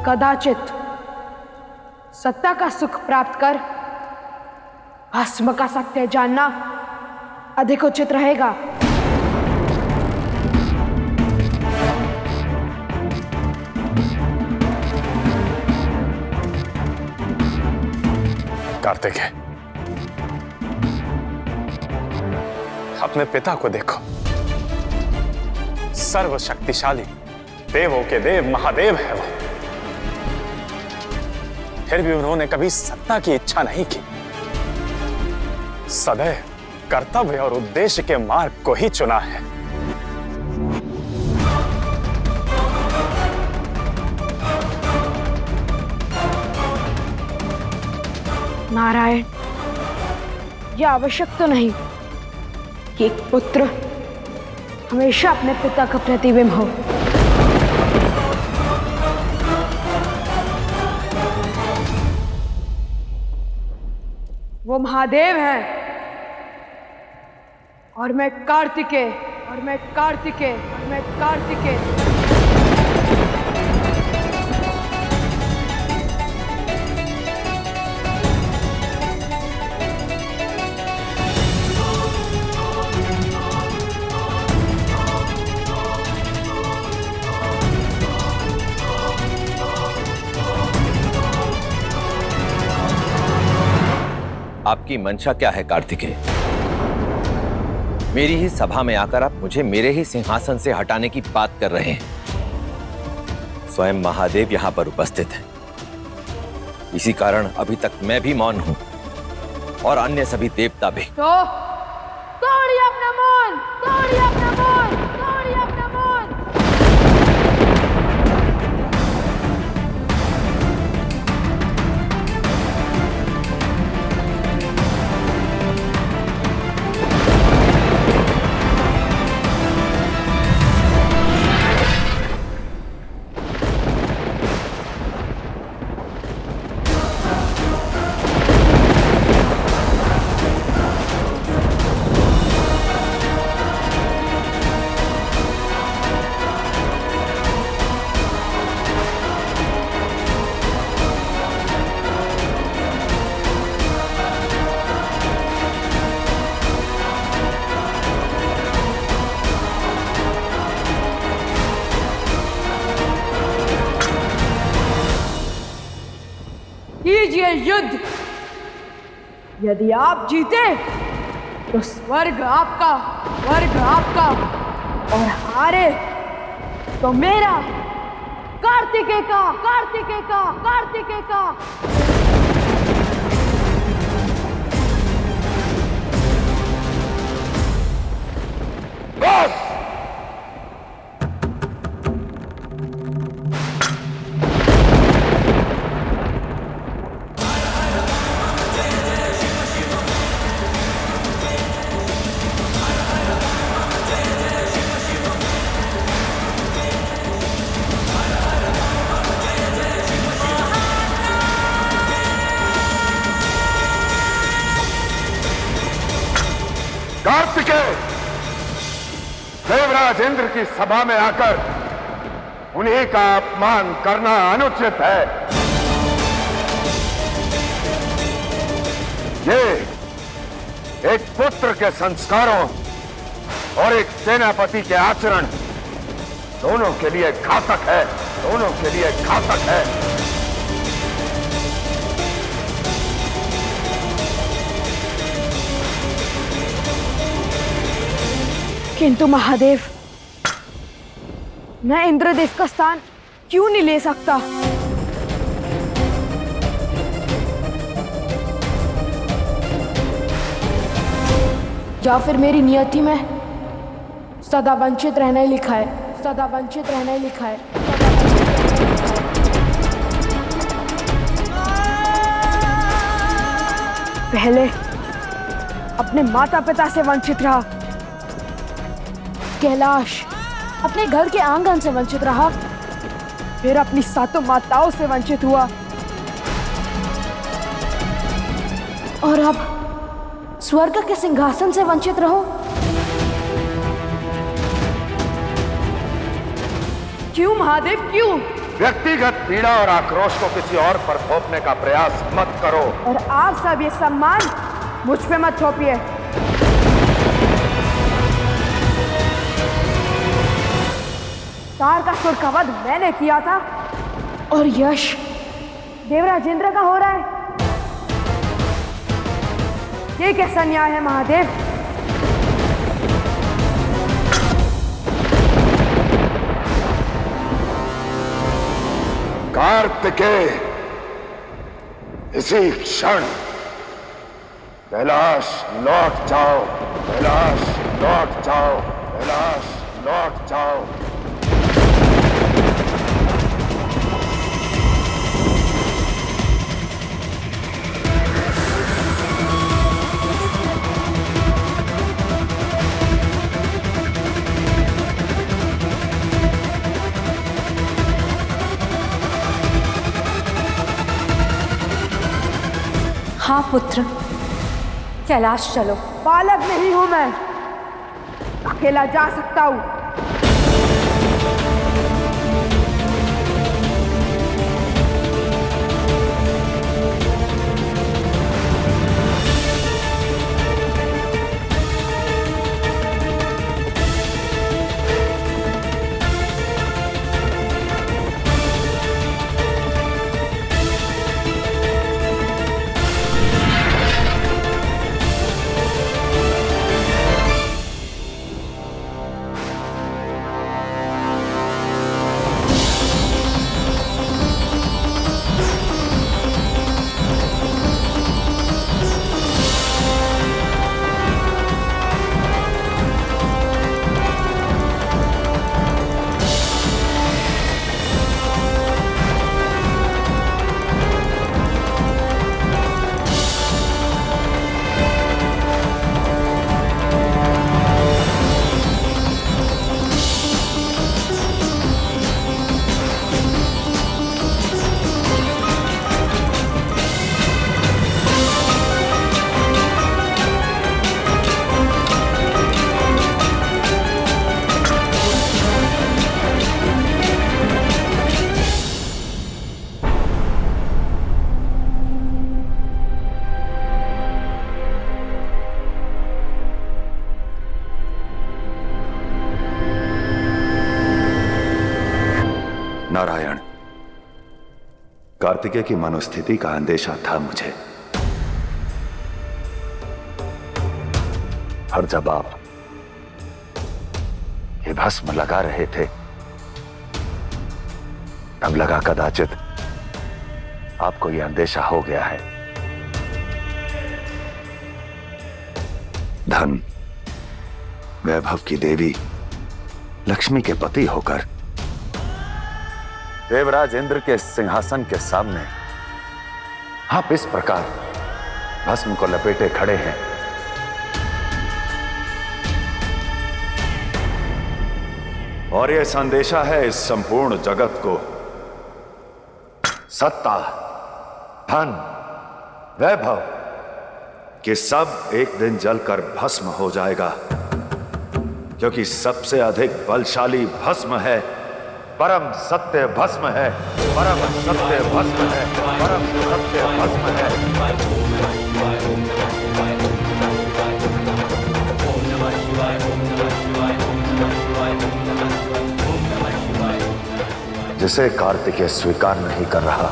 कदाचित सत्ता का सुख प्राप्त कर भस्म का सत्य जानना अधिक उचित रहेगा। कार्तिकेय, अपने पिता को देखो, सर्वशक्तिशाली देवों के देव महादेव है वो। फिर भी उन्होंने कभी सत्ता की इच्छा नहीं की, सदैव कर्तव्य और उद्देश्य के मार्ग को ही चुना है। नारायण, यह आवश्यक तो नहीं कि एक पुत्र हमेशा अपने पिता का प्रतिबिंब हो। वो महादेव है और मैं कार्तिकेय, और मैं कार्तिकेय, और मैं कार्तिकेय। आपकी मंशा क्या है कार्तिकेय? मेरी ही सभा में आकर आप मुझे मेरे ही सिंहासन से हटाने की बात कर रहे हैं। स्वयं महादेव यहां पर उपस्थित हैं। इसी कारण अभी तक मैं भी मौन हूं और अन्य सभी देवता भी। तो तोड़िए अपना मौन, तोड़िए अपना मौन, तोड़िए अपना मौन। कीजिए युद्ध। यदि आप जीते तो स्वर्ग आपका, स्वर्ग आपका, और हारे तो मेरा, कार्तिकेय का, कार्तिकेय का, कार्तिकेय का। बस! कार्तिकेय, देवराज इंद्र की सभा में आकर उन्हीं का अपमान करना अनुचित है। ये एक पुत्र के संस्कारों और एक सेनापति के आचरण दोनों के लिए घातक है, दोनों के लिए घातक है। किंतु महादेव, मैं इंद्रदेव का स्थान क्यों नहीं ले सकता? या फिर मेरी नियति में सदा वंचित रहना ही लिखा है, सदा वंचित रहना ही लिखा है। पहले अपने माता पिता से वंचित रहा, कैलाश अपने घर के आंगन से वंचित रहा, फिर अपनी सातों माताओं से वंचित हुआ, और अब स्वर्ग के सिंहासन से वंचित रहो। क्यों महादेव, क्यों? व्यक्तिगत पीड़ा और आक्रोश को किसी और पर थोपने का प्रयास मत करो। और आप सब ये सम्मान मुझ पे मत थोपिए। तारकासुर का वध मैंने किया था और यश देवराज इंद्र का हो रहा है। ये कैसा न्याय है महादेव? कार्तिकेय, इसी क्षण कैलाश लौट जाओ, कैलाश लौट जाओ, कैलाश लौट जाओ। हाँ पुत्र, कैलाश चलो। बालक नहीं हूं मैं, अकेला जा सकता हूं। नारायण, कार्तिकेय की मनोस्थिति का अंदेशा था मुझे। और जब आप ये भस्म लगा रहे थे तब लगा कदाचित आपको यह अंदेशा हो गया है। धन वैभव की देवी लक्ष्मी के पति होकर देवराज इंद्र के सिंहासन के सामने आप इस प्रकार भस्म को लपेटे खड़े हैं। और यह संदेशा है इस संपूर्ण जगत को, सत्ता, धन, वैभव कि सब एक दिन जलकर भस्म हो जाएगा, क्योंकि सबसे अधिक बलशाली भस्म है, परम सत्य भस्म है, परम सत्य भस्म है, परम सत्य भस्म है। जिसे कार्तिकेय स्वीकार नहीं कर रहा,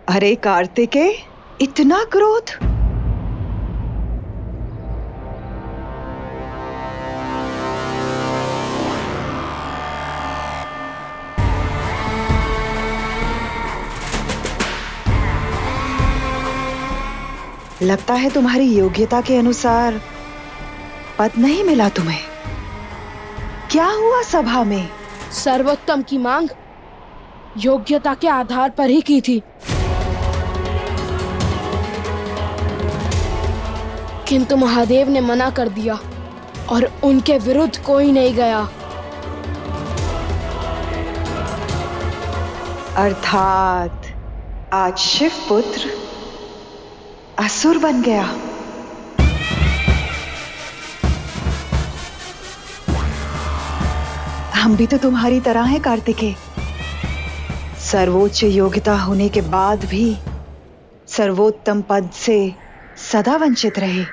अरे कार्तिकेय, इतना क्रोध? लगता है तुम्हारी योग्यता के अनुसार पद नहीं मिला तुम्हें। क्या हुआ सभा में? सर्वोत्तम की मांग योग्यता के आधार पर ही की थी, किंतु महादेव ने मना कर दिया और उनके विरुद्ध कोई नहीं गया। अर्थात आज शिव पुत्र असुर बन गया। हम भी तो तुम्हारी तरह हैं कार्तिकेय, सर्वोच्च योग्यता होने के बाद भी सर्वोत्तम पद से सदा वंचित रहे।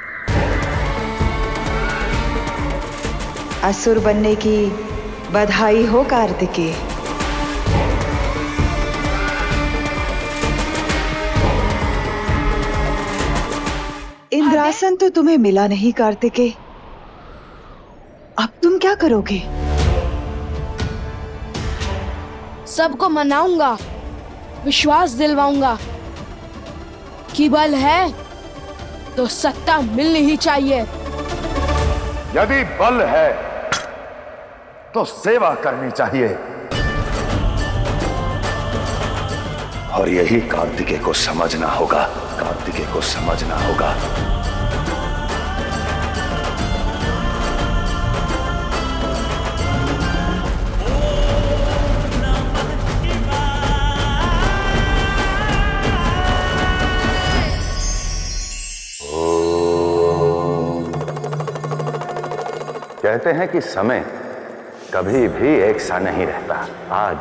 असुर बनने की बधाई हो कार्तिकेय। इंद्रासन तो तुम्हें मिला नहीं कार्तिकेय, अब तुम क्या करोगे? सबको मनाऊंगा, विश्वास दिलवाऊंगा कि बल है तो सत्ता मिलनी ही चाहिए। यदि बल है तो सेवा करनी चाहिए, और यही कार्तिकेय को समझना होगा, कार्तिकेय को समझना होगा। कहते हैं कि समय कभी भी एक सा नहीं रहता। आज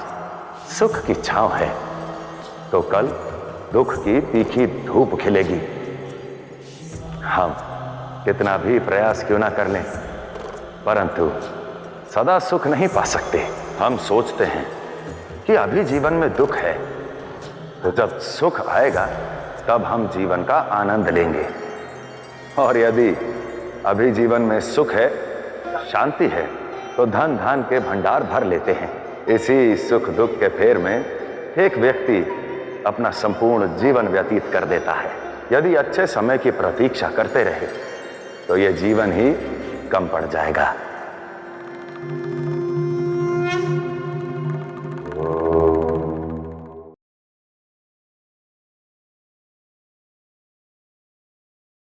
सुख की छांव है तो कल दुख की तीखी धूप खिलेगी। हम कितना भी प्रयास क्यों ना कर लें, परंतु सदा सुख नहीं पा सकते। हम सोचते हैं कि अभी जीवन में दुख है, तो जब सुख आएगा तब हम जीवन का आनंद लेंगे, और यदि अभी जीवन में सुख है, शांति है, तो धन धान के भंडार भर लेते हैं। इसी सुख दुख के फेर में एक व्यक्ति अपना संपूर्ण जीवन व्यतीत कर देता है। यदि अच्छे समय की प्रतीक्षा करते रहे तो यह जीवन ही कम पड़ जाएगा।